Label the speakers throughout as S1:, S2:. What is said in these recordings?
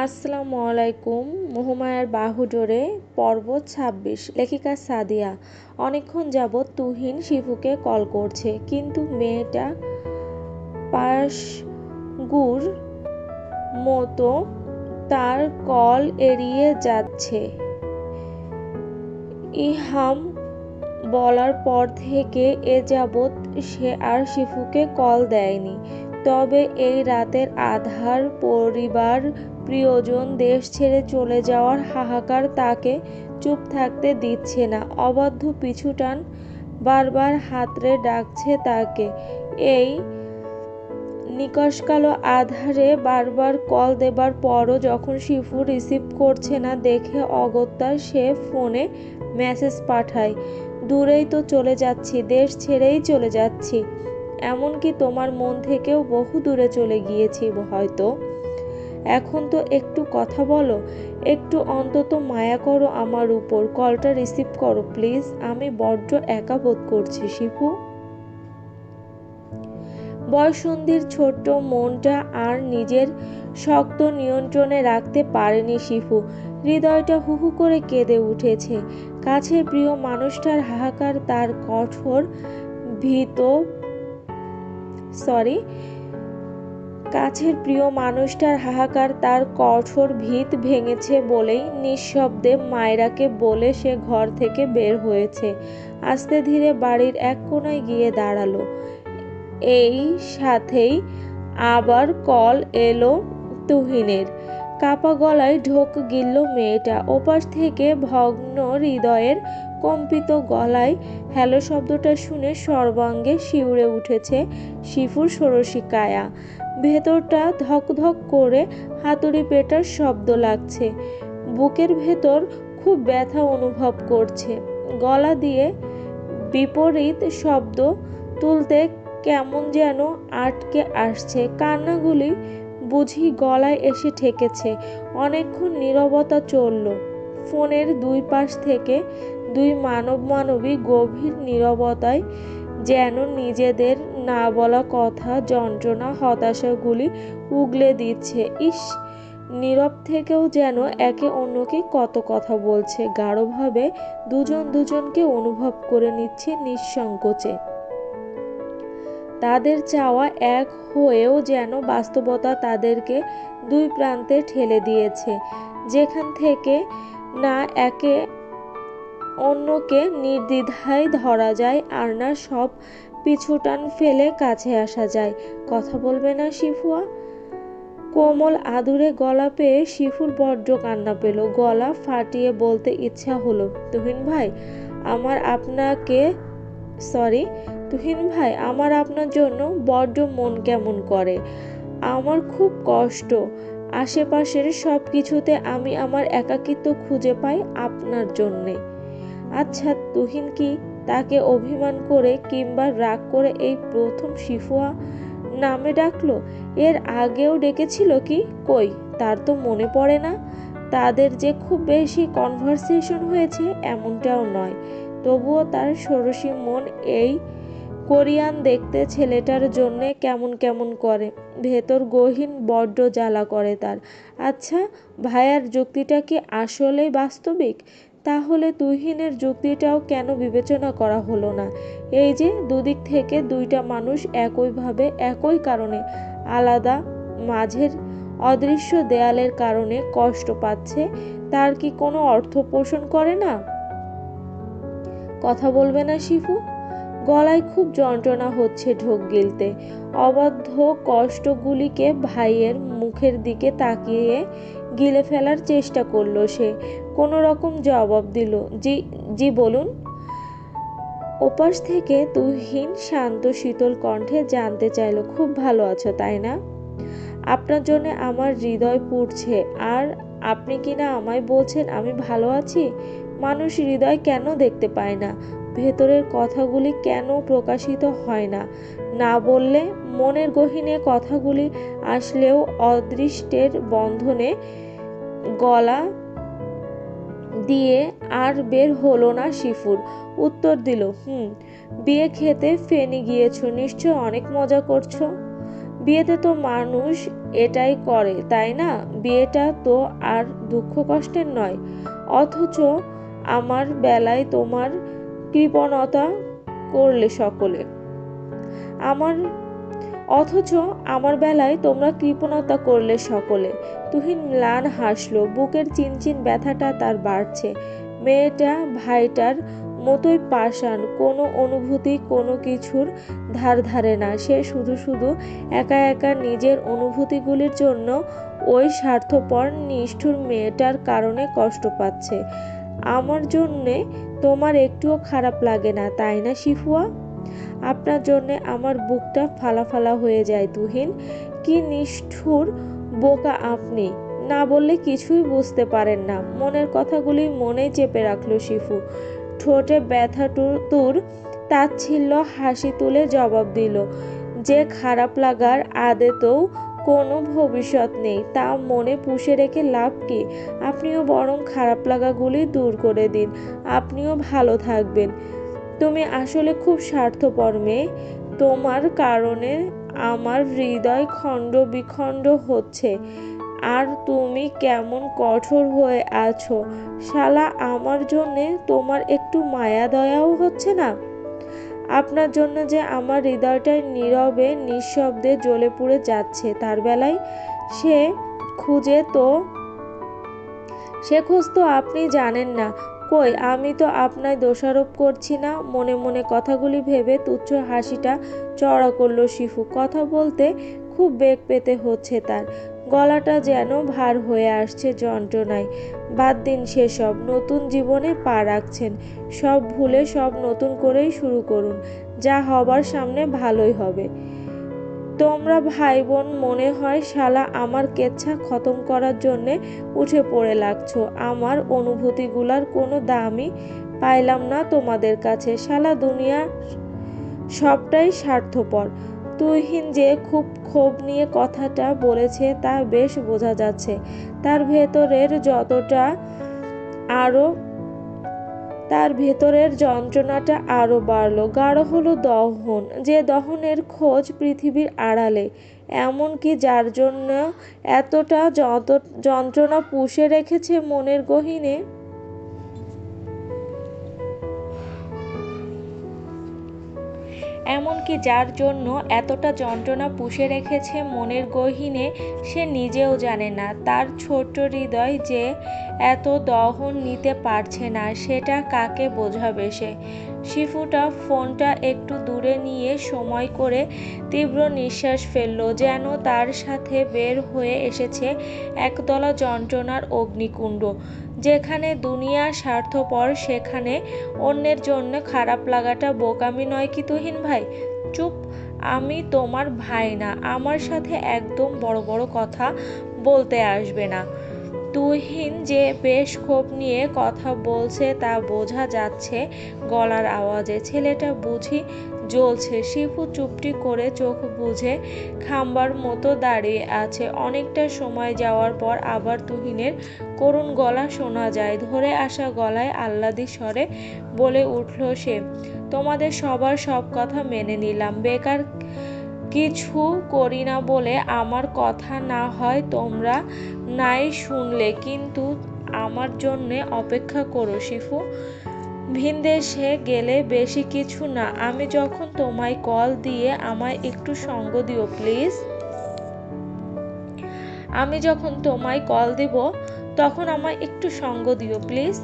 S1: আসসালামু আলাইকুম। মোহমায়ার বাহুডোরে পর্ব ২৬। লেখিকা সাদিয়া। অনেকক্ষণ যাবৎ তুহিন শিফুকে কল করছে, কিন্তু মেয়েটা পাশগুর মতো তার কল এড়িয়ে যাচ্ছে। ইহাম বলার পর থেকে এ যাবৎ সে আর শিফুকে কল দেয়নি। তবে এই রাতের আঁধার, পরিবার, প্রিয়জন দেশ ছেড়ে চলে যাওয়ার হাহাকার তাকে চুপ থাকতে দিচ্ছে না। অবাধ্য পিছুটান বারবার হাতড়ে ডাকছে তাকে। এই নিকষকালো আঁধারে বারবার কল দেবার পরও যখন শিফু রিসিভ করছে না দেখে অগত্যা সে ফোনে মেসেজ পাঠায়, দূরেই তো চলে যাচ্ছি, দেশ ছেড়েই চলে যাচ্ছি, এমনকি তোমার মন থেকেও বহু দূরে চলে গিয়েছি হয়তো। এখন তো একটু কথা বলো, একটু অন্তত মায়া করো আমার উপর। কলটা রিসিভ করো প্লিজ, আমি বড্ড একা বোধ করছি শিফু। বয়ঃসন্ধির ছোট্ট মনটা আর নিজের শক্ত নিয়ন্ত্রণে রাখতে পারেনি শিফু। হৃদয়টা হুহু করে কেঁদে উঠেছে। কাছের প্রিয় মানুষটার হাহাকার তার কঠোর ভিত ভেঙেছে বলেই নিঃশব্দে মায়রাকে বলে সে ঘর থেকে বের হয়েছে। আস্তে ধীরে বাড়ির এক কোণায় গিয়ে দাঁড়ালো। এই সাথেই আবার কল এলো তুহিনের। কাপা গলায় ঢোক গিলল মেয়েটা। ওপাশ থেকে ভগ্ন হৃদয়ের কম্পিত গলায় হ্যালো শব্দটা শুনে সর্বাঙ্গে শিউরে উঠেছে শিফুর ষোড়শী কায়া। ভেতরটা ধক ধক করে হাতুড়ি পেটার শব্দ লাগছে। বুকের ভেতর খুব ব্যথা অনুভব করছে। গলা দিয়ে বিপরীত শব্দ তুলতে কেমন যেন আটকে আসছে। কান্নাগুলি বুঝি গলায় এসে ঠেকেছে। অনেকক্ষণ নীরবতা চলল। ফোনের দুই পাশ থেকে দুই মানবী গভীর নীরবতায় যেন নিজেদের না বলা কথা, যন্ত্রণা, হতাশাগুলি উগলে দিচ্ছে। ইস, নীরব থেকেও যেন একে অন্যকে কত কথা বলছে। গাঢ়ভাবে দুজন দুজনকে অনুভব করে নিচ্ছে নিঃসংকোচে। তাদের চাওয়া এক হয়েও যেন বাস্তবতা তাদেরকে দুই প্রান্তে ঠেলে দিয়েছে, যেখান থেকে না একে অন্যকে নির্দ্বিধায় ধরা যায়, আর না সব পিছুটান ফেলে কাছে আসা যায়। কথা বলবে না শিফুয়া? কোমল আদুরে গলা পেয়ে শিফুর বড্ড কান্না পেল। গলা ফাটিয়ে বলতে ইচ্ছা হলো, তুহিন ভাই, আমার আপনার জন্য বড্ড মন কেমন করে। আমার খুব কষ্ট। আশেপাশের সব কিছুতে আমি আমার একাকিত্ব খুঁজে পাই আপনার জন্যে। আচ্ছা, তুহিন কি তাকে অভিমান করে কিংবা রাগ করে এই প্রথম শিফুয়া নামে ডাকলো? এর আগেও ডেকেছিল কি? কই, তার তো মনে পড়ে না। তাদের যে খুব বেশি কনভারসেশন হয়েছে এমনটাও নয়। তবুও তার ষোড়শী মন এই কোরিয়ান দেখতে ছেলেটার জন্যে কেমন কেমন করে। ভেতর গহীন বড্ড জ্বালা করে তার। আচ্ছা, ভাইয়ার যুক্তিটা কি আসলেই বাস্তবিক? তাহলে তুহিনের যুক্তিটাও কেন বিবেচনা করা হলো না? এই যে দুদিক থেকে দুইটা মানুষ একইভাবে একই কারণে আলাদা, মাঝের অদৃশ্য দেয়ালের কারণে কষ্ট পাচ্ছে, তার কি কোনো অর্থ পোষণ করে না? কথা বলবে না শিফু? গলায় খুব যন্ত্রণা হচ্ছে ঢোক গিলতে। অবাধ্য কষ্টগুলিকে ভাইয়ের মুখের দিকে তাকিয়ে গিলে ফেলার চেষ্টা করলো সে। কোনো রকম জবাব দিল, জি বলুন। ওপাশ থেকে তুহিন শান্ত শীতল কণ্ঠে জানতে চাইল, খুব ভালো আছো তাই না? আপনার জন্য আমার হৃদয় পুড়ছে, আর আপনি কিনা আমায় বলছেন আমি ভালো আছি? মানুষ হৃদয় কেন দেখতে পায় না? ভেতরের কথাগুলি কেন প্রকাশিত হয় না? না বললে মনের গহীনে কথাগুলি আসলেও অদৃষ্টের বন্ধনে গলা দিয়ে আর বের হলো না শিফুর। উত্তর দিল, বিয়ে খেতে ফেনী গিয়েছো নিশ্চয়, অনেক মজা করছো। বিয়েতে তো মানুষ এটাই করে, তাই না? বিয়েটা তো আর দুঃখ কষ্টের নয়। অথচ আমার বেলায় তোমার কৃপণতা করলে সকলে আমার অথচ আমার বেলায় তোমরা কৃপণতা করলে সকলে। তুহিন ম্লান হাসলো, বুকের চিনচিন ব্যথাটা তার বাড়ছে। মেয়েটা ভাইটার মতোই পাষাণ, কোনো অনুভূতি কোনো কিছুর ধার ধারে না। সে শুধু শুধু একা একা নিজের অনুভূতিগুলির জন্য ওই স্বার্থপর নিষ্ঠুর মেয়েটার কারণে কষ্ট পাচ্ছে। আমার জন্যে তোমার একটুও খারাপ লাগে না, তাই না শিফুয়া? আপনার জন্যে আমার বুকটা ফালা হয়ে যায় তুহিন। কি নিষ্ঠুর বোকা আপনি! না বললে কিছুই বুঝতে পারেন না। মনের কথাগুলি মনেই চেপে রাখলো শিফু। ঠোঁটে ব্যথা তুর তাচ্ছিল্য হাসি তুলে জবাব দিল, যে খারাপ লাগার আদতেও কোনো ভবিষ্যৎ নেই তা মনে পুষে রেখে লাভ কি? আপনিও বরং খারাপ লাগাগুলি দূর করে দিন, আপনিও ভালো থাকবেন। তুমি আসলে খুব স্বার্থপর মেয়ে। তোমার কারণে আমার হৃদয় খণ্ড বিখণ্ড হচ্ছে। আর তুমি কেমন কঠোর হয়ে আছো শালা! আমার জন্যে তোমার একটু মায়া দয়াও হচ্ছে না? আপনার জন্য যে আমার হৃদয়টা নীরবে নিঃশব্দে জ্বলে পুড়ে যাচ্ছে, তার বেলায় সে খোঁজ তো আপনি জানেন না। কই, আমি তো আপনায় দোষারোপ করছি না। মনে মনে কথাগুলি ভেবে তুচ্ছ হাসিটা চড়া করল শিফু। কথা বলতে খুব বেগ পেতে হচ্ছে তার, গলাটা যেন ভার হয়ে আসছে যন্ত্রণায়। বাদ দিন সেসব, নতুন জীবনে পা রাখছেন, সব ভুলে সব নতুন করেই শুরু করুন। যা হবার সামনে ভালোই হবে। তোমরা ভাই বোন মনে হয় শালা আমার কেচ্ছা খতম করার জন্যে উঠে পড়ে লাগছো। আমার অনুভূতিগুলার কোনো দামই পাইলাম না তোমাদের কাছে। শালা দুনিয়া সবটাই স্বার্থপর। তুহিন যে খুব ক্ষোভ নিয়ে কথাটা বলেছে তা বেশ বোঝা যাচ্ছে। তার ভেতরের যন্ত্রণাটা আরো বাড়ল। গাঢ় হলো দহন, যে দহনের খোঁজ পৃথিবীর আড়ালে, এমনকি যার জন্য এতটা যন্ত্রণা পুষে রেখেছে মনের গহীনে। এমনকি যার জন্য এতটা যন্ত্রণা পুষে রেখেছে মনের গহীনে, সে নিজেও জানে না তার ছোট্ট হৃদয় যে এত দহন নিতে পারছে না, সেটা কাকে বোঝাবে সে? শিফুটা ফোনটা একটু দূরে নিয়ে সময় করে তীব্র নিঃশ্বাস ফেলল, যেন তার সাথে বের হয়ে এসেছে একদলা যন্ত্রণার অগ্নিকুণ্ড। যেখানে দুনিয়া স্বার্থপর, সেখানে অন্যের জন্য খারাপ লাগাটা বোকামি নয় কি তুহিন ভাই? চুপ! আমি তোমার ভাই না, আমার সাথে একদম বড় বড় কথা বলতে আসবে না। তুহিন যে বেশ ক্ষোভ নিয়ে কথা বলছে তা বোঝা যাচ্ছে গলার আওয়াজে। ছেলেটা বুঝি জ্বলছে। শিফু চুপটি করে চোখ বুজে খাম্বার মতো দাঁড়িয়ে আছে। অনেকটা সময় যাওয়ার পর আবার তুহিনের করুণ গলা শোনা যায়। ধরে আসা গলায় আহ্লাদি স্বরে বলে উঠল সে, তোমাদের সবার সব কথা মেনে নিলাম, বেকার কিছু করি না বলে আমার কথা না হয় তোমরা নাই শুনলে, কিন্তু আমার জন্যে অপেক্ষা করো শিফু। ভিনদেশে গেলে বেশি কিছু না, আমি যখন তোমায় কল দিয়ে আমায় একটু সঙ্গ দিও প্লিজ। আমি যখন তোমায় কল দিব তখন আমায় একটু সঙ্গ দিও প্লিজ।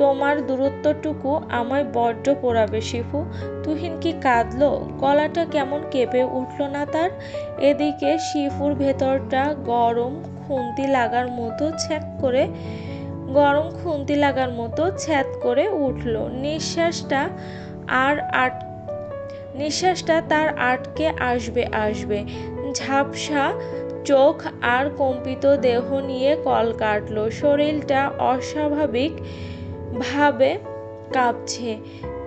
S1: তোমার দূরত্বটুকু আমায় বড্ড পোড়াবে শিফু। তুহিন কি কাঁদলো? গলাটা কেমন কেঁপে উঠল না তার? এদিকে শিফুর ভেতরটা গরম খুন্তি লাগার মতো ছ্যাদ করে উঠল। নিঃশ্বাসটা তার আটকে আসবে। ঝাপসা চোখ আর কম্পিত দেহ নিয়ে কল কাটল। শরীরটা অস্বাভাবিক ভাবে কাঁপছে,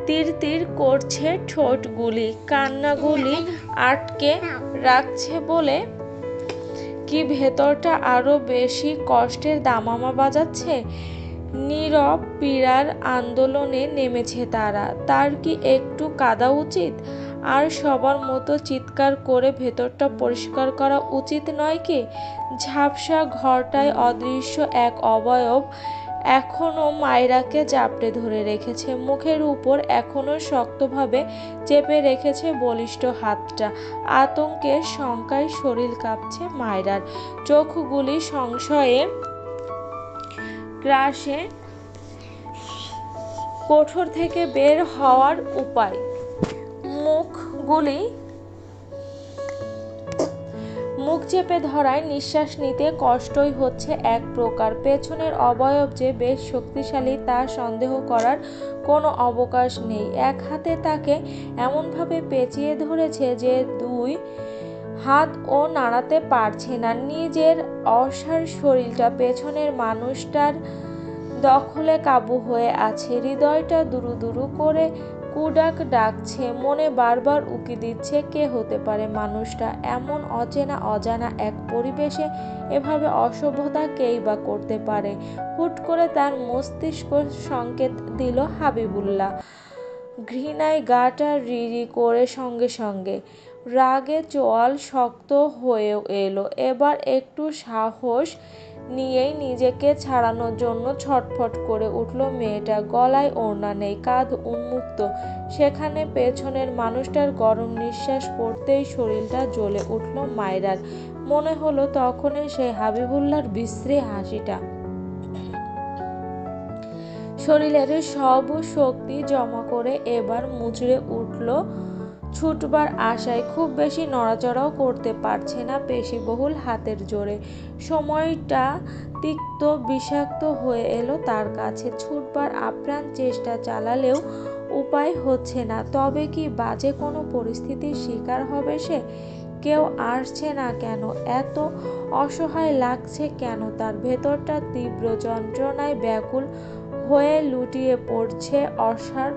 S1: তিরতির করছে ঠোঁটগুলি, কান্নাগুলি আটকে রাখছে বলে কি ভেতরটা আরো বেশি কষ্টের দামামা বাজাচ্ছে? নীরব পীড়ার আন্দোলনে নেমেছে তারা। তার কি একটু কাঁদা উচিত? আর সবার মতো চিৎকার করে ভেতরটা পরিষ্কার করা উচিত নয় কি? ঝাপসা ঘরটায় অদৃশ্য এক অবয়ব এখনো মায়রাকে জাপটে ধরে রেখেছে। মুখের উপর এখনো শক্তভাবে চেপে রেখেছে বলিষ্ঠ হাতটা। আতঙ্কে শঙ্কায় শরীর কাঁপছে মায়রার। চোখগুলি সংশয়ে গ্রাসে কোঠর থেকে বের হওয়ার উপায়। মুখ চেপে ধরায় নিঃশ্বাস নিতে কষ্টই হচ্ছে এক প্রকার। পেছনের অবয়ব যে বেশ শক্তিশালী তা সন্দেহ করার কোনো অবকাশ নেই। এক হাতে তাকে এমনভাবে পেঁচিয়ে ধরেছে যে দুই হাত ও নাড়াতে পারছে না। নিজের অসাড় শরীরটা পেছনের মানুষটার দখলে কাবু হয়ে আছে। হৃদয়টা দুরু দুরু করে কুডাক ডাকছে। মনে বারবার উকি দিচ্ছে কে হতে পারে মানুষটা। এমন অচেনা অজানা এক পরিবেশে এভাবে অসভ্যতা কেই বা করতে পারে। হুট করে তার মস্তিষ্ক সংকেত দিল হাবিবুল্লাহ। ঘৃণায় গাটা রিরি করে সঙ্গে সঙ্গে রাগে চোয়াল শক্ত হয়ে এলো। এবার একটু সাহস নিয়েই নিজেকে ছাড়ানোর জন্য ছটফট করে উঠল মেয়েটা। গলায় ওড়না নেই, কাঁধ উন্মুক্ত। সেখানে পেছনের মানুষটার গরম নিঃশ্বাস পড়তেই শরীরটা জ্বলে উঠল মায়রার। মনে হলো তখনই সেই হাবিবুল্লাহর বিশ্রী হাসিটা। শরীরের সব শক্তি জমা করে এবার মুচড়ে উঠল ছুটবার আশায়। খুব বেশি নড়াচড়াও করতে পারছে না পেশিবহুল হাতের জোরে। সময়টা তিক্ত বিষাক্ত হয়ে এলো তার কাছে। ছুটবার আপ্রাণ চেষ্টা চালালেও উপায় হচ্ছে না। তবে কি বাজে কোনো পরিস্থিতির শিকার হবে সে? কেউ আসছে না কেন? এত অসহায় লাগছে কেন তার? ভেতরটা তীব্র যন্ত্রণায় ব্যাকুল হয়ে লুটিয়ে পড়ছে অসাড়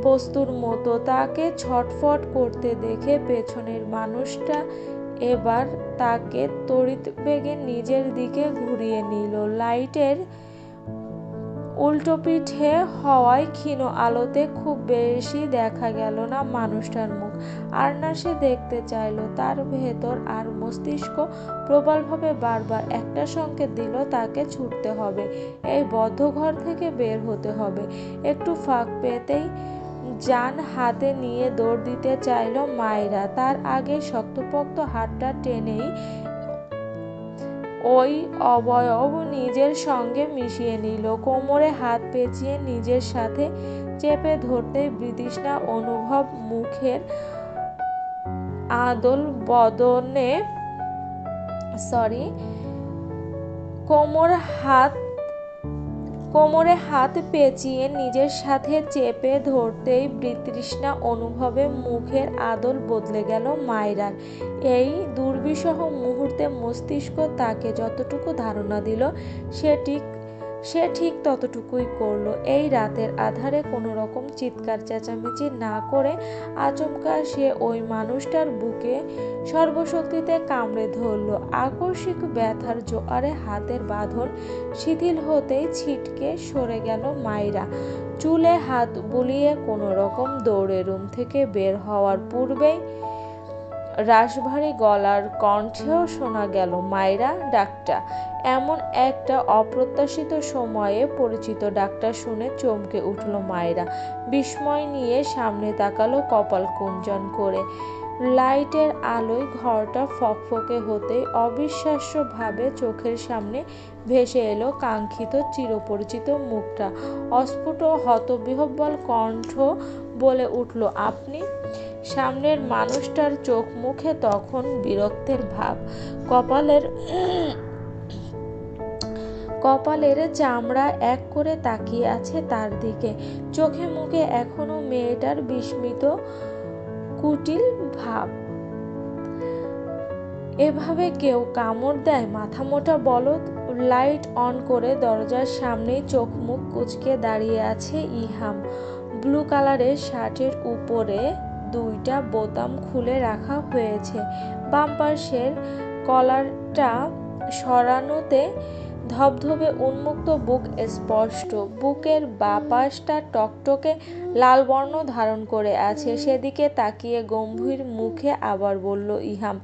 S1: বস্তুর মতো। তাকে ছটফট করতে দেখে পেছনের মানুষটা এবার তাকে তড়িৎ বেগে নিজের দিকে ঘুরিয়ে নিল। লাইটের উল্টোপিঠে হওয়ায় ক্ষীণ আলোতে খুব বেশি দেখা গেল না মানুষটার মুখ। আর না সে দেখতে চাইল। তার ভেতর আর মস্তিষ্ক প্রবলভাবে বারবার একটা সংকেত দিল তাকে ছুটতে হবে, এই বদ্ধ ঘর থেকে বের হতে হবে। একটু ফাঁক পেতেই জান হাতে নিয়ে দৌড় দিতে চাইল মায়রা। তার আগে শক্তপোক্ত হাতটা টেনেই ওই অবয়ব নিজের সঙ্গে মিশিয়ে নিল। কোমরে হাত পেঁচিয়ে নিজের সাথে চেপে ধরতেই বিতৃষ্ণা অনুভব মুখের আদল বদনে কোমরে হাত পেঁচিয়ে নিজের সাথে চেপে ধরতেই বিতৃষ্ণা অনুভবে মুখের আদল বদলে গেল মায়রার। এই দুর্বিষহ মুহূর্তে মস্তিষ্ক তাকে যতটুকু ধারণা দিল সে ঠিক ততটুকুই করল। এই রাতের আঁধারে কোনো রকম চিৎকার চেঁচামেচি না করে আচমকা সে ওই মানুষটার বুকে সর্বশক্তিতে কামড়ে ধরল। আকস্মিক ব্যথার জোয়ারে হাতের বাঁধন শিথিল হতেই ছিটকে সরে গেল মায়রা। চুলে হাত বুলিয়ে কোনো রকম দৌড়ে রুম থেকে বের হওয়ার পূর্বেই রাশভারী গলার কণ্ঠেও শোনা গেল, মায়রা ডাকটা। এমন একটা অপ্রত্যাশিত সময়ে পরিচিত ডাকটা শুনে চমকে উঠল মায়রা। বিস্ময় নিয়ে সামনে তাকালো কপাল কুঞ্চন করে। লাইটের আলোয় ঘরটা ফকফকে হতেই অবিশ্বাস্যভাবে চোখের সামনে ভেসে এলো কাঙ্ক্ষিত চিরপরিচিত মুখটা। অস্ফুট হতবিহ্বল কণ্ঠ বলে উঠল, আপনি? সামনের মানুষটার চোখ মুখে তখন বিরক্তের ভাব। কপালের চামড়া এক করে তাকিয়ে আছে তার দিকে। চোখে মুখে এখনো মেয়েটার বিস্মিত কুটিল ভাব। এভাবে কেউ কামড় দেয় মাথামোটা বলদ? লাইট অন করে দরজার সামনেই চোখ মুখ কুঁচকে দাঁড়িয়ে আছে ইহাম। ব্লু কালারের শার্টের উপরে দুইটা বোতাম খুলে রাখা হয়েছে। বাম পাশের কলারটা সরানোতে ধবধবে উন্মুক্ত বুক স্পষ্ট, বুকের বাঁ পাশটা টকটকে লাল বর্ণ ধারণ করে আছে। সেদিকে তাকিয়ে গম্ভীর মুখে আবার বলল ইহাম,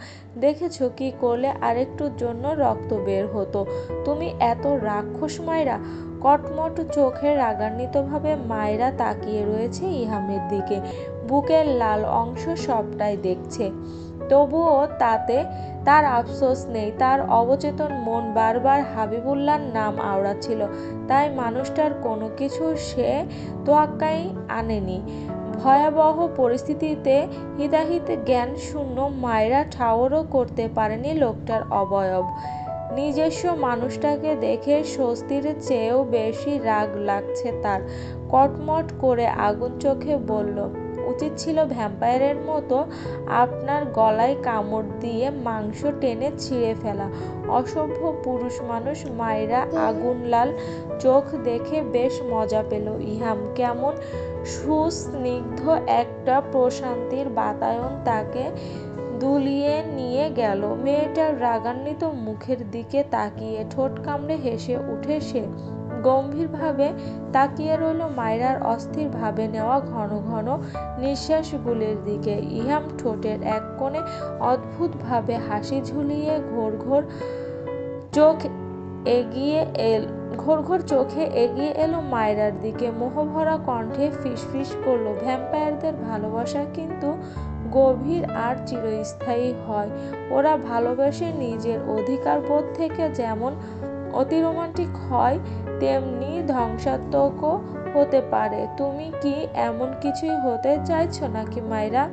S1: দেখেছো কি করলে? আরেকটুর জন্য রক্ত বের হতো। তুমি এত রাক্ষস মায়রা? কটমট চোখে রাগান্বিতভাবে মায়রা তাকিয়ে রয়েছে ইহামের দিকে। বুকের লাল অংশ সবটাই দেখছে, তবুও তাতে তার আফসোস নেই। তার অবচেতন মন বারবার হাবিবুল্লাহর নাম আওড়াচ্ছিল, তাই মানুষটার কোনো কিছু সে তোয়াক্কাই আনেনি। ভয়াবহ পরিস্থিতিতে হিতাহিত জ্ঞান শূন্য মায়রা ঠাওরও করতে পারেনি লোকটার অবয়ব। নিজস্ব মানুষটাকে দেখে স্বস্তির চেয়েও বেশি রাগ লাগছে তার। কটমট করে আগুন চোখে বলল, উচিত ছিল ভ্যাম্পায়ারের মতো আপনার গলায় কামড় দিয়ে মাংস টেনে ছিঁড়ে ফেলা। অসভ্য পুরুষ মানুষ। মায়রা আগুন লাল চোখ দেখে বেশ মজা পেল ইহাম। কেমন সুস্নিগ্ধ একটা প্রশান্তির বাতায়ন তাকে দুলিয়ে নিয়ে গেল। মেয়েটার রাগান্বিত মুখের দিকে তাকিয়ে ঠোঁট কামড়ে হেসে উঠে সে। গম্ভীরভাবে তাকিয়ে রইল মায়রার অস্থির ভাবে নেওয়া ঘন ঘন নিঃশ্বাসগুলির দিকে। ইহাম ঠোঁটের এক কোণে অদ্ভুতভাবে হাসি ঝুলিয়ে ঘোর ঘোর চোখে এগিয়ে এলো মায়রার দিকে। মোহভরা কণ্ঠে ফিসফিস করল, ভ্যাম্পায়ারদের ভালোবাসা কিন্তু গভীর আর চিরস্থায়ী হয়। ওরা ভালোবেসে নিজের অধিকারবোধ থেকে যেমন অতি রোমান্টিক হয়, তেমনি ধ্বংসাত্মকও হতে পারে। তুমি কি এমন কিছুই হতে চাইছো নাকি মায়রা?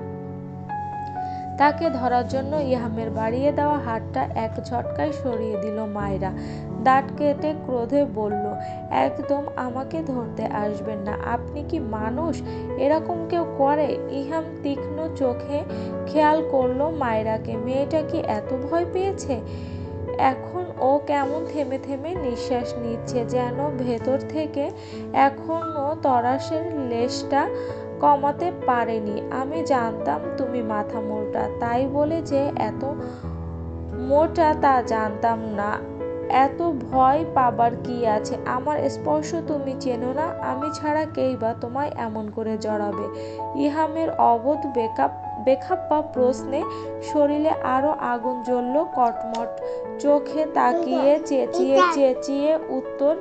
S1: তাকে ধরার জন্য ইহামের বাড়িয়ে দেওয়া হাতটা এক ঝটকায় সরিয়ে দিল মায়রা। দাঁত কেটে ক্রোধে বলল, একদম আমাকে ধরতে আসবেন না। আপনি কি মানুষ? এরকম কেউ করে? ইহাম তীক্ষ্ণ চোখে খেয়াল করলো মায়রাকে। মেয়েটা কি এত ভয় পেয়েছে? এখন ও কেমন থেমে থেমে নিঃশ্বাস নিচ্ছে, যেন ভেতর থেকে এখনো তরাসের লেশটা কমাতে পারেনি। আমি জানতাম তুমি মাথা মোটা, তাই বলে যে এত মোটা তা জানতাম না। এত ভয় পাবার কি আছে? আমার স্পর্শ তুমি চেনো না? আমি ছাড়া কেই বা তোমায় এমন করে জড়াবে? ইহামের অবোধ বেখাপ্পা প্রশ্নে শরীরে আরো আগুন জ্বলল। কটমট চোখে তাকিয়ে চেঁচিয়ে চেঁচিয়ে উত্তর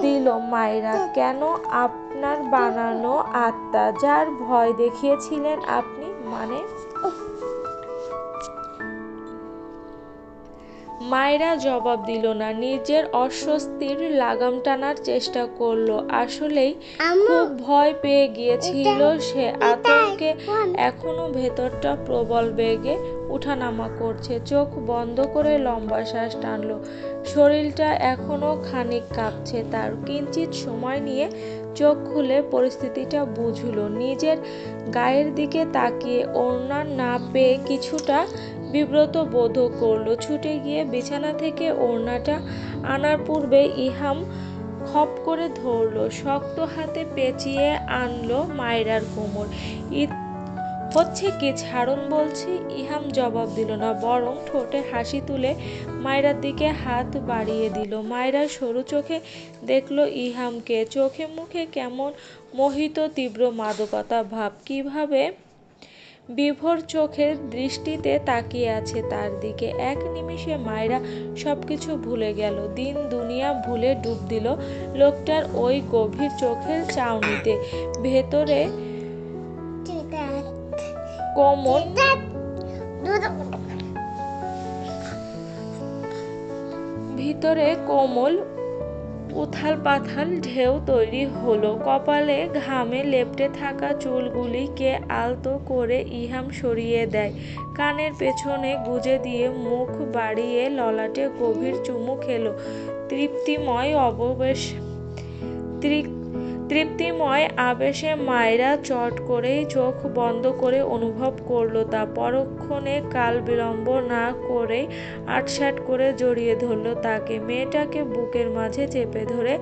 S1: দিল মায়রা, কেন? আপনার বানানো আত্মা, যার ভয় দেখিয়েছিলেন আপনি। মানে? মায়রা জবাব দিল না, নিজের অস্বস্তির লাগাম টানার চেষ্টা করলো। আসলেই খুব ভয় পেয়ে গিয়েছিল সে। আতঙ্কে এখনো ভেতরটা প্রবল বেগে উঠানামা করছে। চোখ বন্ধ করে লম্বা শ্বাস টানলো। শরীরটা এখনো খানিক কাঁপছে তার। কিঞ্চিত সময় নিয়ে চোখ খুলে পরিস্থিতিটা বুঝল। নিজের গায়ের দিকে তাকিয়ে ওড়না না পেয়ে কিছুটা বিব্রত বোধ করল। ছুটে গিয়ে বিছানা থেকে ওড়নাটা আনার পূর্বে ইহাম খপ করে ধরল, শক্ত হাতে পেঁচিয়ে আনলো মায়রার কোমর। হচ্ছে কি, ছাড়ুন বলছি। ইহাম জবাব দিল না, বরং ঠোঁটে হাসি তুলে মায়রার দিকে হাত বাড়িয়ে দিল। মায়রা সরু চোখে দেখল ইহামকে। চোখে মুখে কেমন মোহিত তীব্র মাদকতা ভাব। কিভাবে বিভোর চোখের দৃষ্টিতে তাকিয়ে আছে তার দিকে। এক নিমিষে মায়রা সবকিছু ভুলে গেল। দিন দুনিয়া ভুলে ডুব দিল লোকটার ওই গভীর চোখের চাউনিতে। ভিতরে কোমল উথাল পাথাল ঢেউ তৈরি হলো। কপালে ঘামে লেপ্টে থাকা চুলগুলিকে আলতো করে ইহাম সরিয়ে দেয়। কানের পেছনে গুজে দিয়ে মুখ বাড়িয়ে ললাটে গভীর চুমু খেলো। তৃপ্তিময় আবেশে মায়রা চট করেই চোখ বন্ধ করে অনুভব করল তা। পরক্ষণে কাল বিলম্ব না করেই আটসাট করে জড়িয়ে ধরল তাকে। মেয়েটাকে বুকের মাঝে চেপে ধরে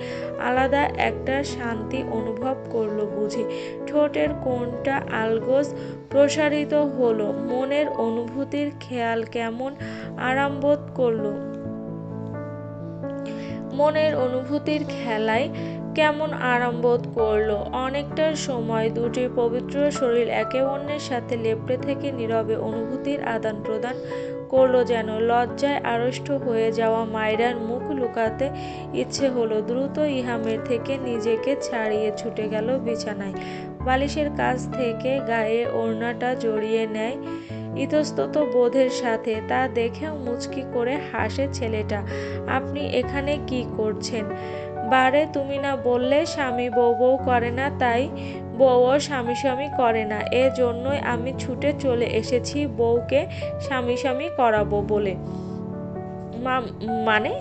S1: আলাদা একটা শান্তি অনুভব করল বুঝি। ঠোঁটের কোণটা আলগোজ প্রসারিত হলো। মনের অনুভূতির খেয়াল কেমন আরাম বোধ করল। মনের অনুভূতির খেলায় কেমন আরাম বোধ করলো। অনেকটা সময় দুটি পবিত্র শরীর একে অন্যের সাথে লেপ্টে থেকে নীরবে অনুভূতির আদান প্রদান করলো যেন। লজ্জায় আড়ষ্ট হয়ে যাওয়া মায়রার মুখ লুকাতে ইচ্ছে হলো। দ্রুত ইহামের থেকে নিজেকে ছাড়িয়ে ছুটে গেল বিছানায়। বালিশের কাছ থেকে গায়ে ওড়নাটা জড়িয়ে নেয় ইতস্তত বোধের সাথে। তা দেখেও মুচকি করে হাসে ছেলেটা। আপনি এখানে কি করছেন? বারে, তুমি না বললে স্বামী বউ বউ করে না, তাই বউও স্বামী স্বামী করে না। এজন্যই আমি ছুটে চলে এসেছি বউকে স্বামী স্বামী করাবো বলে। মানে?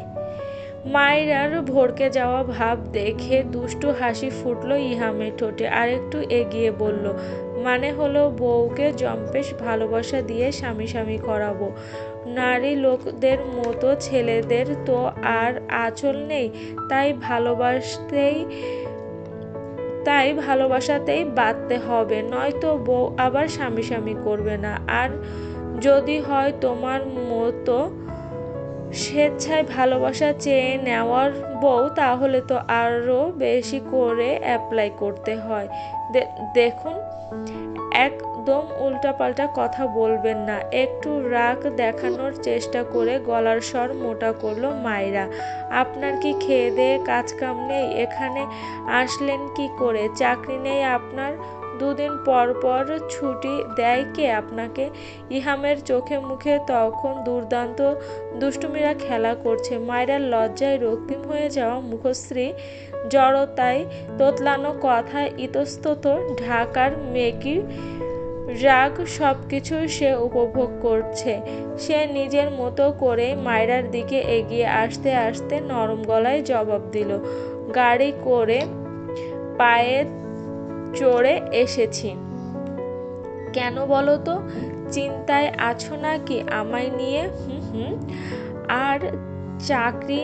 S1: মায়রার ভড়কে যাওয়া ভাব দেখে দুষ্টু হাসি ফুটল ইহামের ঠোঁটে। আরেকটু এগিয়ে বলল, মানে হলো বউকে জম্পেশ ভালোবাসা দিয়ে স্বামী স্বামী করাবো। নারী লোকদের মতো ছেলেদের তো আর আঁচল নেই, তাই ভালোবাসাতেই বাঁধতে হবে, নয়তো বউ আবার স্বামী স্বামী করবে না। আর যদি হয় তোমার মতো স্বেচ্ছায় ভালোবাসা চেয়ে নেওয়ার বউ, তাহলে তো আরো বেশি করে অ্যাপ্লাই করতে হয়। দেখুন, একদম উল্টাপাল্টা কথা বলবেন না। একটু রাগ দেখানোর চেষ্টা করে গলার স্বর মোটা করলো মায়রা। আপনার কি খেয়ে দেয়ে কাজ কাম নেই? এখানে আসলেন কি করে? চাকরি নেই আপনার? দুদিন পর পর ছুটি দেয় কে আপনাকে? ইহামের চোখে মুখে তখন দুর্দান্ত দুষ্টুমিরা খেলা করছে। মায়রার লজ্জায় রক্তিম হয়ে যাওয়া মুখশ্রী, জড়তায় তোতলানো কথা, ইতস্তত ঢাকার মেকি রাগ সবকিছু সে উপভোগ করছে। সে নিজের মতো করে মায়রার দিকে এগিয়ে আসতে আসতে নরম গলায় জবাব দিল, গাড়ি করে পায়ে চড়ে এসেছি। কেন বলো তো? চিন্তায় আছো নাকি আমায় নিয়ে? আর চাকরি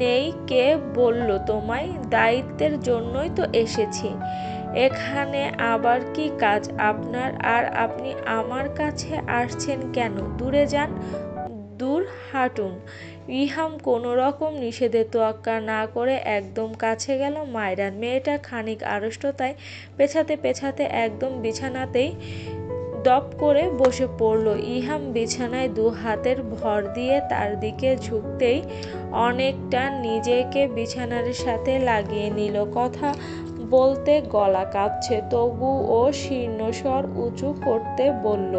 S1: নেই কে বলল তোমায়? দায়িত্বের জন্যই তো এসেছি। এখানে আবার কি কাজ আপনার? আর আপনি আমার কাছে আসছেন কেন? দূরে যান, দূর হাঁটুন। ইহাম কোনো রকম নিষেধে তোয়াক্কা না করে একদম কাছে গেল মায়রার। মেয়েটা খানিক আড়ষ্টতায় পেছাতে পেছাতে একদম বিছানাতেই দপ করে বসে পড়ল। ইহাম বিছানায় দু হাতের ভর দিয়ে তার দিকে ঝুঁকতেই অনেকটা নিজেকে বিছানার সাথে লাগিয়ে নিল। কথা বলতে গলা কাঁপছে, তবুও শীর্ণস্বর উঁচু করতে বলল,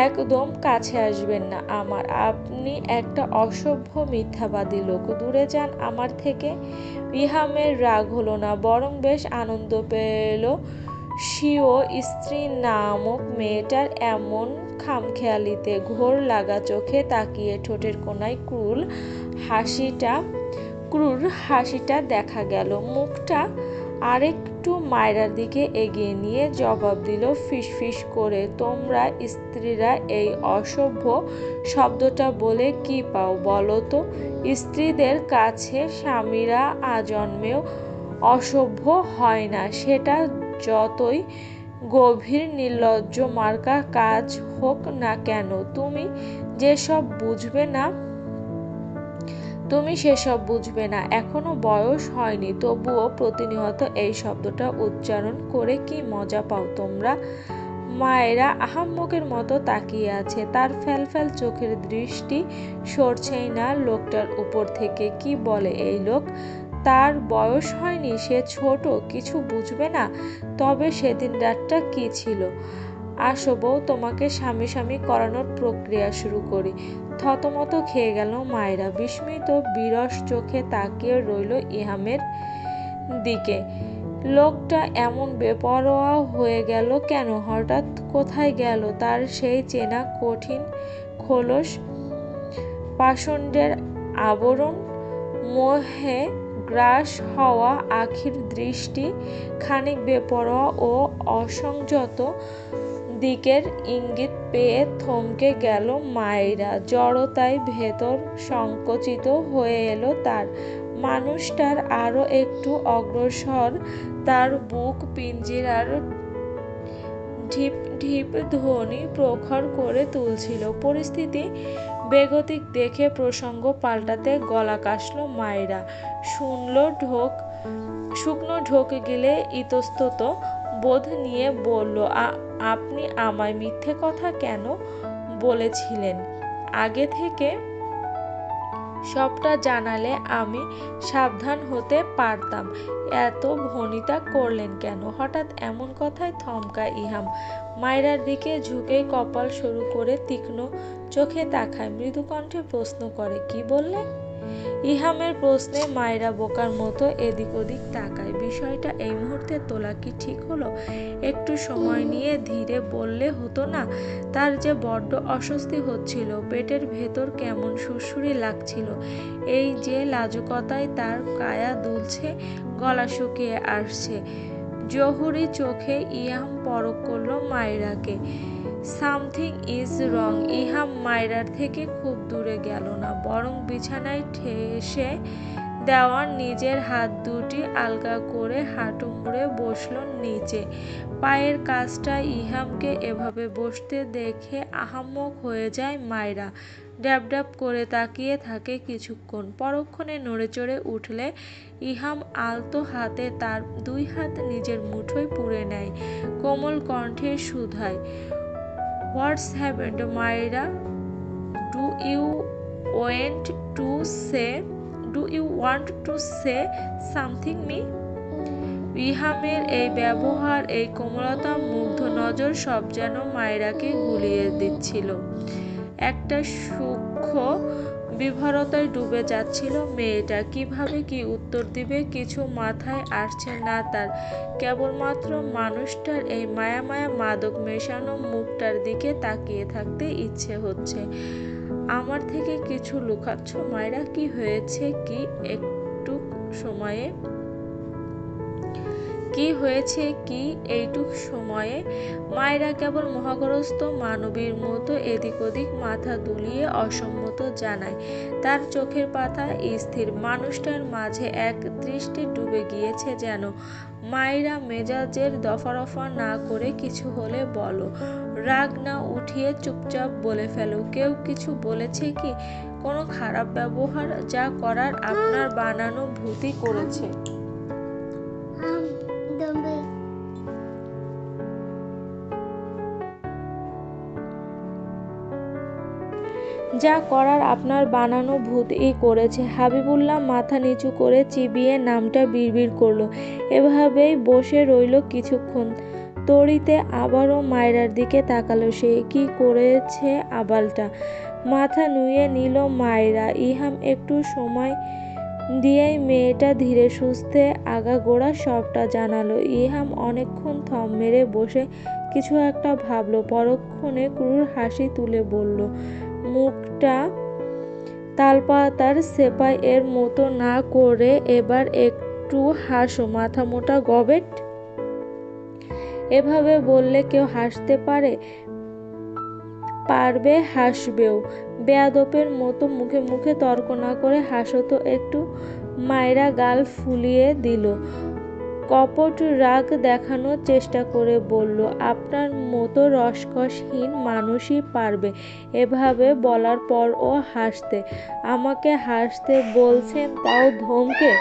S1: একদম কাছে আসবেন না আমার। আপনি একটা অসভ্য মিথ্যাবাদী লোক। দূরে যান আমার থেকে। ইহামের রাগ হলো না, বরং বেশ আনন্দ পেল। স্বীয় স্ত্রী নামক মেয়েটার এমন খামখেয়ালিতে ঘোর লাগা চোখে তাকিয়ে ঠোঁটের কোণায় ক্রূর হাসিটা দেখা গেল। মুখটা আরেকটু মায়রার দিকে এগিয়ে নিয়ে জবাব দিল ফিসফিস করে, তোমরা স্ত্রীরা এই অসভ্য শব্দটা বলে কি পাও বলো তো? স্ত্রীদের কাছে স্বামীরা আজন্মেও অসভ্য হয় না, সেটা যতই গভীর নির্লজ্জ মার্কা কাজ হোক না কেন। তুমি সেসব বুঝবে না। এখনো বয়স হয়নি, তবুও প্রতিনিয়ত এই শব্দটা উচ্চারণ করে কি মজা পাও তোমরা? মায়েরা আহাম্মকের মতো তাকিয়ে আছে। তার ফ্যালফ্যাল চোখের দৃষ্টি সরছেই না লোকটার উপর থেকে। কি বলে এই লোক? তার বয়স হয়নি, সে ছোট, কিছু বুঝবে না? তবে সেদিন রাতটা কি ছিল? আসো বউ, তোমাকে স্বামী স্বামী করানোর প্রক্রিয়া শুরু করি। থতমত খেয়ে গেল মায়েরা। বিস্মিত বিরস চোখে তাকিয়ে রইল ইহামের দিকে। লোকটা এমন বেপরোয়া হয়ে গেল কেন? হঠাৎ কোথায় গেল তার সেই চেনা কঠিন খোলস, পাষণ্ডের আবরণ, মোহে গ্রাস হওয়া আখির দৃষ্টি? খানিক বেপরোয়া ও অসংযত দিকের ইঙ্গিত পেয়ে থমকে গেল মায়েরা। জড়তায় ভেতর সংকুচিত হয়ে এলো তার। মানুষটার আরো একটু অগ্রসর তার বুক পিঞ্জিরার ঢিপ ঢিপ ধ্বনি প্রখর করে তুলছিল। পরিস্থিতি বেগতিক দেখে প্রসঙ্গ পাল্টাতে গলা কাশল মায়েরা। শুকনো ঢোক গিলে ইতস্তত বোধ নিয়ে বলল, আপনি আমায় মিথ্যে কথা কেন বলেছিলেন? আগে থেকে সবটা জানালে আমি সাবধান হতে পারতাম। এত ভনিতা করলেন কেন? হঠাৎ এমন কথায় থমকায় ইহাম। মায়রার দিকে ঝুঁকে কপাল সরু করে তীক্ষ্ণ চোখে তাকায়, মৃদু কণ্ঠে প্রশ্ন করে, কি বললে? ইহামের প্রশ্নে মায়রা বোকার মতো এদিক ওদিক তাকায়। বিষয়টা এই মুহূর্তে তোলা কি ঠিক হলো? একটু সময় নিয়ে ধীরে বললে হতো না? তার যে বড্ড অস্বস্তি হচ্ছিল, পেটের ভেতর কেমন সুরসুরি লাগছিল। এই যে লাজুকতায় তার কায়া দুলছে, গলা শুকিয়ে আসছে। জহুরি চোখে ইহাম পরখ করল মায়রাকে। Something is wrong. ইহাম মায়রার থেকে খুব দূরে গেল না, বরং বিছানায় ঠেসে দেওয়া নিজের হাত দুটি আলগা করে হাঁটু মুড়ে বসল নিচে। পায়ের কাজটা ইহামকে এভাবে বসতে দেখে আহাম্মক হয়ে যায় মায়রা। ড্যাব ড্যাব করে তাকিয়ে থাকে কিছুক্ষণ। পরক্ষণে নড়েচড়ে উঠলে ইহাম আলতো হাতে তার দুই হাত নিজের মুঠোয় পুরে নেয়। কোমল কণ্ঠে শুধায়, what's happened Myra? Do you want to say something me? ইহামের এই ব্যবহার, এই কোমলতা, মুগ্ধ নজর সব যেন মায়রাকে গুলিয়ে দিচ্ছিল। একটা সূক্ষ্ম বিভরতায় ডুবে যাচ্ছিল মেয়েটা। কিভাবে কি উত্তর দিবে কিছু মাথায় আসছে না তার। কেবলমাত্র মানুষটার এই মায়া মায়া মাদক মেশানো মুখটার দিকে তাকিয়ে থাকতে ইচ্ছে হচ্ছে। আমার থেকে কিছু লুকাচ্ছ মায়রা? কি হয়েছে কি এইটুক সময়ে? মায়রা কেবল মোহগ্রস্ত মানবীর মতো এদিক ওদিক মাথা দুলিয়ে অসম্মত জানায়। তার চোখের পাতা স্থির। মানুষটার মাঝে এক দৃষ্টি ডুবে গিয়েছে যেন। মায়রা মেজাজের দফারফা না করে, কিছু হলে বলো, রাগ না উঠিয়ে চুপচাপ বলে ফেলো। কেউ কিছু বলেছে কি? কোনো খারাপ ব্যবহার? যা করার আপনার বানানো ভূতই করেছে। যা করার আপনার বানানো ভূতই করেছে। হাবিবুল্লাহ মাথা নিচু করে চিবিয়ে নামটা বিড়বিড় করল। এভাবেই বসে রইল কিছুক্ষণ। তড়িতে আবারও মায়রার দিকে তাকালো সে। কি করেছে আবালটা? মাথা নুয়ে নিল মায়রা। ইহাম একটু সময় দিয়েই মেয়েটা ধীরে সুস্থে আগাগোড়া সবটা জানালো। ইহাম অনেকক্ষণ থম মেরে বসে কিছু একটা ভাবল। পরক্ষণে ক্রূর হাসি তুলে বলল, মুখটা তালপাতার সেপাই এর মতো না করে এবার একটু হাসো মাথা মোটা গবেট। এভাবে বললে কেউ হাসতে পারবে, হাসবেও। বেয়াদবের মতো মুখে মুখে তর্ক না করে হাসো তো একটু। মায়রা গাল ফুলিয়ে দিল। কপট রাগ দেখানোর চেষ্টা করে বলল, আপনার মতো রসকসহীন মানুষই পারবে এভাবে বলার পরও হাসতে। আমাকে হাসতে বলছেন, তাও ধমকে।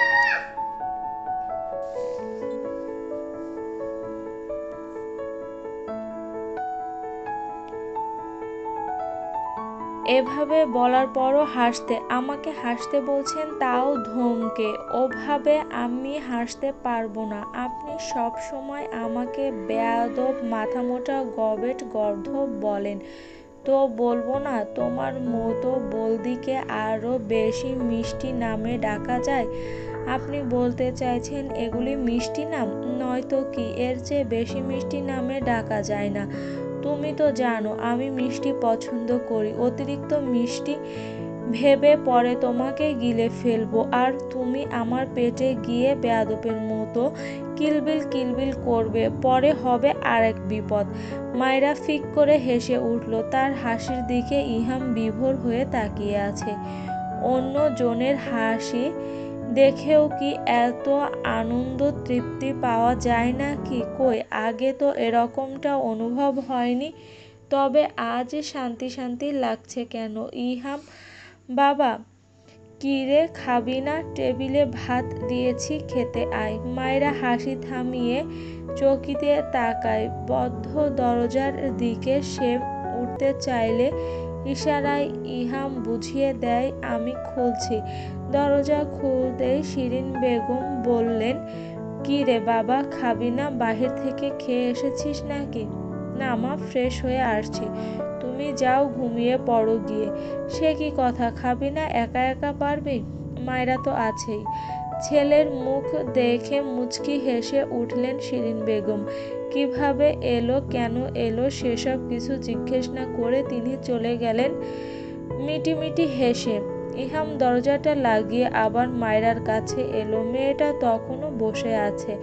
S1: এভাবে বলার পরও হাসতে। আমাকে হাসতে বলছেন, তাও ধমকে। ওভাবে আমি হাসতে পারবো না। আপনি সব সময় আমাকে বেয়াদব, মাথামোটা, গবেট, গর্দভ বলেন তো বলবো না? তোমার মতো বৌদিকে আরো বেশি মিষ্টি নামে ডাকা যায়? আপনি বলতে চাইছেন এগুলি মিষ্টি নাম? নয়তো কি এর চেয়ে বেশি মিষ্টি নামে ডাকা যায় না? তুমি তো জানো আমি মিষ্টি পছন্দ করি। অতিরিক্ত মিষ্টি ভেবে পরে তোমাকে গিলে ফেলবো, আর তুমি আমার পেটে গিয়ে বেয়াদবের মতো কিলবিল কিলবিল করবে। পরে হবে আরেক বিপদ। মায়রা ফিক করে হেসে উঠল। তার হাসির দিকে ইহাম বিভোর হয়ে তাকিয়ে আছে। অন্য জনের হাসি দেখেও কি এত আনন্দ তৃপ্তি পাওয়া যায় নাকি? কই, আগে তো এরকমটা অনুভব হয়নি। তবে আজ শান্তি শান্তি লাগছে কেন? ইহাম বাবা, কিরে খাবি না? টেবিলে ভাত দিয়েছি, খেতে আয়। মায়েরা হাসি থামিয়ে চকিতে তাকায়। বদ্ধ দরজার দিকে সে উঠতে চাইলে ইশারায় ইহাম বুঝিয়ে দেয়, আমি খুলছি। দরজা খুলতেই শিরিন বেগম বললেন, কি রে বাবা, খাবি না? বাহির থেকে খেয়ে এসেছিস নাকি? না মা, ফ্রেশ হয়ে আসছি। তুমি যাও, ঘুমিয়ে পড়ো গিয়ে। সে কি কথা, খাবি না? একা একা পারবি? মায়েরা তো আছেই। ছেলের মুখ দেখে মুচকি হেসে উঠলেন শিরিন বেগম। কিভাবে এলো, কেন এলো, সেসব কিছু জিজ্ঞেস না করে তিনি চলে গেলেন মিটিমিটি হেসে। ইহাম দরজাটা লাগিয়ে আবার মায়রার কাছে এলো। মেয়েটা তখনও বসে আছে।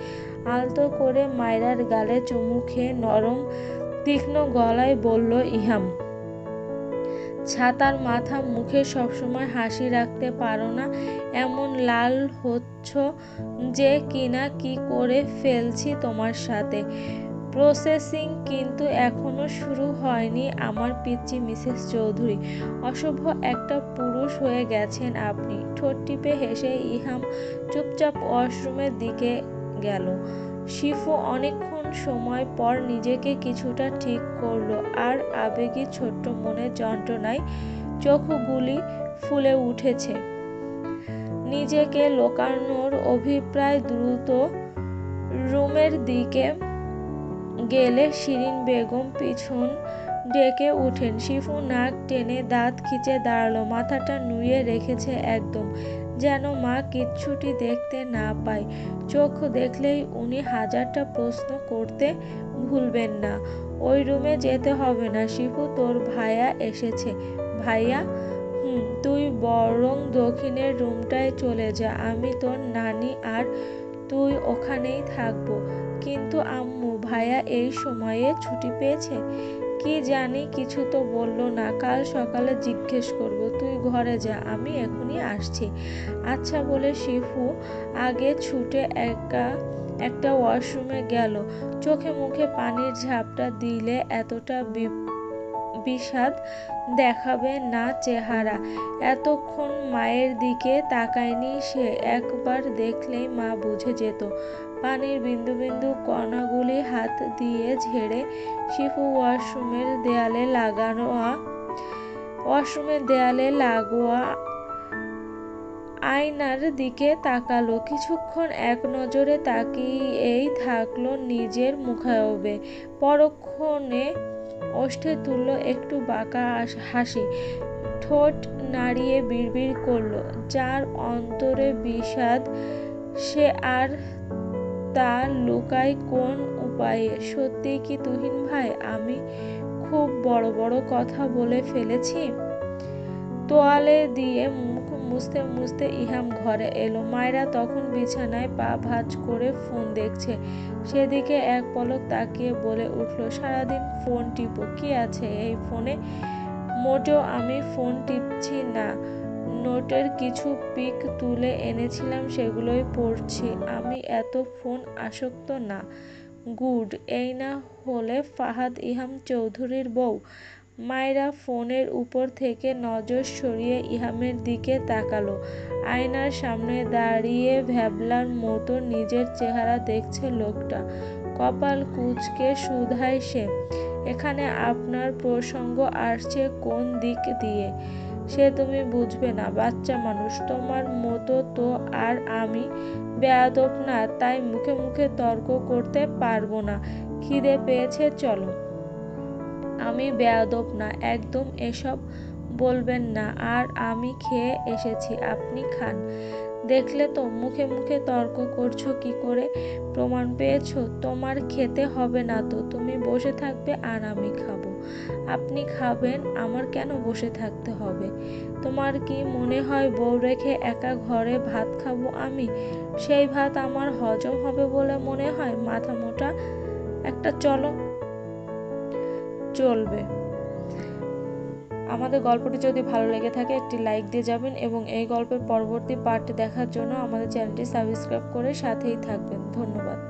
S1: আলতো করে মায়রার গালে চুমু খেয়ে নরম তীক্ষ্ণ গলায় বলল, ইহাম, ছাতার মাথা, মুখে সবসময় হাসি রাখতে পারো না? এমন লাল হচ্ছ যে কিনা কি করে ফেলছি তোমার সাথে। প্রসেসিং কিন্তু এখনো শুরু হয়নি আমার পিচ্চি মিসেস চৌধুরী। অসভ্য একটা পুরুষ হয়ে গেছেন আপনি। ঠোঁট টিপে হেসে ইহাম চুপচাপ ওয়াশরুমের দিকে গেল। শিফু অনেকক্ষণ সময় পর নিজেকে কিছুটা ঠিক করলো, আর আবেগী ছোট্ট মনের যন্ত্রণায় চোখগুলি ফুলে উঠেছে। নিজেকে লোকানোর অভিপ্রায় দ্রুত রুমের দিকে গেলে শিরিন বেগম পিছন ডেকে উঠেন। শিফু নাক টেনে দাঁত খিচে দাঁড়ালো, মাথাটা নুয়ে রেখেছে একদম, যেন মা কিচ্ছুটি দেখতে না পায়। চোখ দেখলেই উনি হাজারটা প্রশ্ন করতে ভুলবেন না। ওই রুমে যেতে হবে না শিফু, তোর ভাইয়া এসেছে। ভাইয়া? তুই বরং দক্ষিণের রুমটায় চলে যা, আমি তোর নানি আর তুই ওখানেই থাকবো। কিন্তু আম্মু, ভাইয়া এই সময়ে ছুটি পেয়েছে? কি জানি, কিছু তো বললো না। কাল সকালে জিজ্ঞেস করবো। তুই ঘরে যা, আমি এখনই আসছি। আচ্ছা বলে শিফু আগে ছুটে একটা ওয়াশরুমে গেল। চোখে মুখে পানির ঝাপটা দিলে এতটা বিষাদ দেখাবে না চেহারা। এতক্ষণ মায়ের দিকে তাকায়নি সে, একবার দেখলেই মা বুঝে যেত। পানির বিন্দু বিন্দু কণাগুলি হাত দিয়ে ঝেড়ে শিফু ওয়াশরুমের দেয়ালে লাগোয়া আয়নার দিকে তাকালো। কিছুক্ষণ এক নজরে তাকিয়েই থাকলো নিজের মুখায়বে। পরক্ষণে ওষ্ঠে তুলল একটু বাঁকা হাসি। ঠোঁট নাড়িয়ে বিড়বিড় করল, যার অন্তরে বিষাদ সে আর তা লুকায় কোন উপায়ে? সত্যি কি তুহিন ভাই, আমি খুব বড় বড় কথা বলে ফেলেছি? তোয়ালে দিয়ে মুখ মুছতে মুছতে ইহাম ঘরে এলো। মায়েরা তখন বিছানায় পা ভাঁজ করে ফোন দেখছে। সেদিকে এক পলক তাকিয়ে বলে উঠল, সারাদিন ফোন টিপো, কি আছে এই ফোনে? মোটেও আমি ফোন টিপছি না, নোটের কিছু পিক তুলে এনেছিলাম, সেগুলোই পড়ছি। আমি এত ফোন আসক্ত না। গুড। এই না হলে ফাহাদ ইহাম চৌধুরীর বউ? মায়েরা ফোনের উপর থেকে নজর সরিয়ে ইহামের দিকে তাকালো। আয়নার সামনে দাঁড়িয়ে ভ্যাবলার মতো নিজের চেহারা দেখছে লোকটা। কপাল কুঁচকে শুধায় সে, এখানে আপনার প্রসঙ্গ আসছে কোন দিক দিয়ে? সে তুমি বুঝবে না, বাচ্চা মানুষ। তোমার মতো তো আর আমি বেয়াদব না, তাই মুখে মুখে তর্ক করতে পারবো না। খিদে পেয়েছে, চলো। আমি বেয়াদব না, একদম এসব বলবেন না। আর আমি খেয়ে এসেছি, আপনি খান। দেখলে তো, মুখে মুখে তর্ক করছো কি করে? প্রমাণ পেয়েছো? তোমার খেতে হবে না তো, তুমি বসে থাকবে আর আমি খাবো। আপনি খাবেন, আমার কেন বসে থাকতে হবে? তোমার কি মনে হয় বউ রেখে একা ঘরে ভাত খাবো আমি? সেই ভাত আমার হজম হবে বলে মনে হয়? মাথা মোটা একটা। চলো। চলবে। আমাদের গল্পটি যদি ভালো লেগে থাকে একটি লাইক দিয়ে যাবেন, এবং এই গল্পের পরবর্তী পার্ট দেখার জন্য আমাদের চ্যানেলটি সাবস্ক্রাইব করে সাথেই থাকবেন। ধন্যবাদ।